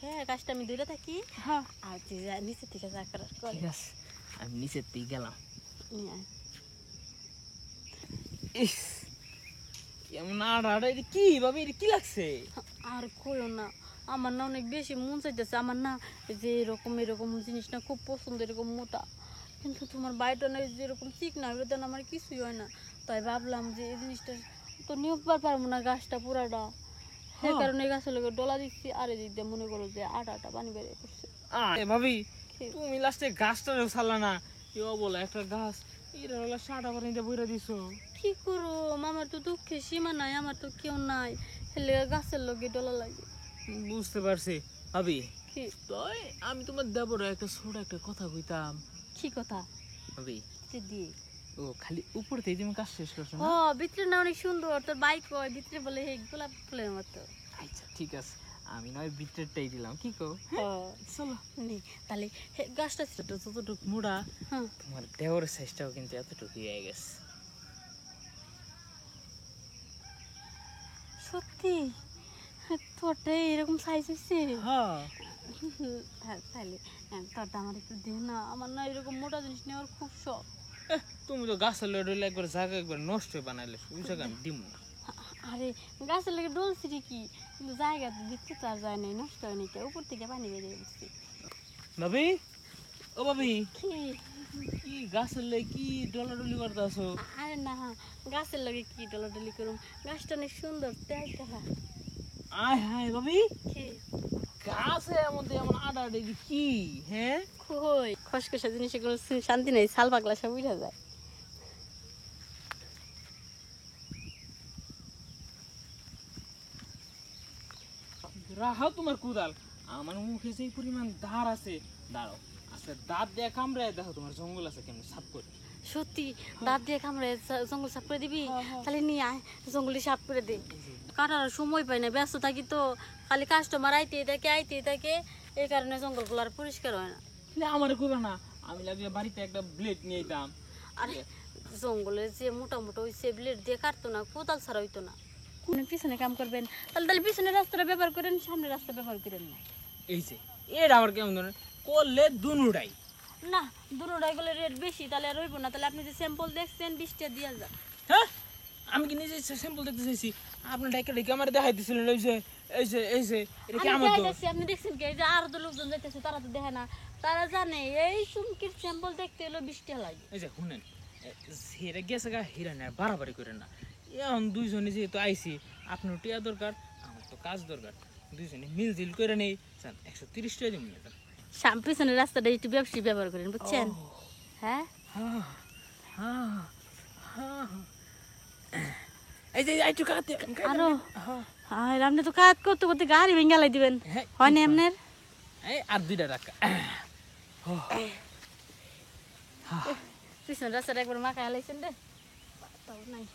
হ্যাঁ গাছটা আমি দূরে থাকি। হ্যাঁ আর তুই যা নিচে থেকে যা করার কর। ঠিক আছে, আমি নিচের দিকে গেলাম। নিয়ে আয়। ইস কেমন আড়া এটা কি ভাবে, এটা কি লাগছে? আর কইও না, আমার না অনেক বেশি মন চাইতেছে। আমার না যে এরকম এরকম জিনিস না খুব পছন্দ, এরকম মোটা। কিন্তু তোমার বাড়িটা না যেরকম চিকনা, ওটা আমার কিছুই হয় না। তাই ভাবলাম যে এই জিনিসটা তো নিয়োগ পারবো না, গাছটা পুরাটা। সেই কারণে এই গাছের লোকের ডলা দিচ্ছি। আর এই দিক দিয়ে মনে করো যে আটা পানি বেরিয়ে পড়ছে। ভাবি তুমি লাস্টে গাছটাও ছাড়লা না, এও বলে একটা গাছ এরা হলো সাটা পানিতে বইরা দিছো। কি করো, আমার তো দুঃখে সীমা নাই, আমার তো কেউ নাই, হেলে গাছের লোকে ডলা লাগে। বুঝতে পারছি ভাবি। কি তো আমি তোমার দেবর একটা ছোট একটা কথা কইতাম। কি কথা? ভাবি যে দিয়ে ও খালি উপর থেকে তুমি কাজ শেষ করছো ও না? ভিতরে না অনেক সুন্দর, তোর বাইক হয় ভিতরে বলে হে গোলাপ ফুলের মতো। আচ্ছা ঠিক আছে, আমি নয় ভিতরেরটাই দিলাম, কি কো? চলো নে তাহলে গাছটা ছোট যতটুক মোড়া হ্যাঁ তোমার দেওয়ার সাইজটাও কিন্তু এতটুকু হয়ে গেছে। সত্যি? তোরটা এরকম সাইজ হয়েছে? হ্যাঁ হ্যাঁ তাহলে তোরটা আমার একটু দে না, আমার না এরকম মোটা জিনিস নেওয়ার খুব শখ। তুমি তো গাছের লড়লে একবার জায়গা একবার নষ্ট বানাইলে, ওই জায়গা আমি দিব না। আরে গাছের লেগে ডলছি ঠিকই, কিন্তু জায়গা তো দেখতে তো আর যায় নাই, নষ্ট হয়নি, কে উপর থেকে পানি বেরিয়ে গেছে। ভাবি ও ভাবি, কি? কি গাছের লাই কি ডলাডলি করতেছো? আরে না, গাছের লগে কি ডলাডলি করুম, গাছটা অনেক সুন্দর তাই দেখা। আয় হায় ভাবি, কি গাছের মধ্যে এমন আডা আডি কি? হ্যাঁ কই খসখসা জিনিসে কোনো শান্তি নেই, শাল পাগলা সব উঠে যায়। রাহাও তোমার কুদাল, আমার মুখে যে পরিমাণ ধার আছে, দাঁড়াও আচ্ছা দাঁত দিয়ে কামড়ায় দেখো তোমার জঙ্গল আছে কেমন সাফ করে। সত্যি দাঁত দিয়ে কামড়ে জঙ্গল সাফ করে দিবি? তাহলে নিয়ে আয়, জঙ্গলি সাফ করে দে। কাটার সময় পাই না, ব্যস্ত থাকি তো, খালি কাস্টমার আইতেই থাকে, এই কারণে জঙ্গলগুলো আর পরিষ্কার হয় না। আমার কইবা না, আমি লাগলে বাড়িতে একটা ব্লেড নিয়ে যেতাম। আরে জঙ্গলের যে মোটা মোটা ওই সে ব্লেড দিয়ে কাটতো না, কোদাল ছাড়া হইতো না। পিছনে কাম করবেন তাহলে পিছনে রাস্তাটা ব্যবহার করেন, সামনে রাস্তা ব্যবহার করেন না। এই যে এটা আবার কেমন ধরনের করলে দুনুটাই না দুটোটাই গেলে রেট বেশি, তাহলে আর রইব না। তাহলে আপনি যে স্যাম্পল দেখছেন 20টা দিয়ে যান। হ্যাঁ আমি কি নিজে স্যাম্পল দেখতে চাইছি, আপনি ডাইকে ডাইকে আমার দেখাই দিছিলেন। এই যে এটা কি আমার দোষ? আপনি দেখছেন কি, এই যে আর তো লোকজন যাইতেছে, তারা তো দেখে না, তারা জানে এই চুমকির স্যাম্পল দেখতে হলো 20টা লাগে। এই যে শুনেন, হেরে গেছে গা হিরা না, বাড়াবাড়ি করে না। এখন দুইজনে যেহেতু আইসি, আপনার টিয়া দরকার, আমার তো কাজ দরকার, দুইজনে মিলজিল করে নেই। 130 টাকা দিন না। পিছনের রাস্তাটা একটু ব্যবসায়ী ব্যবহার করেন, বুঝছেন? হ্যাঁ হ্যাঁ হ্যাঁ হ্যাঁ, এই যে একটু কাটতে আরো আপনি তো কাজ করতে করতে গাড়ি ভেঙ্গালাই দিবেন, হয় না আপনার? এই আর দুইটা রাখা। পিছনের রাস্তাটা একবার মাখা হালাইছেন রে, তাও নাই।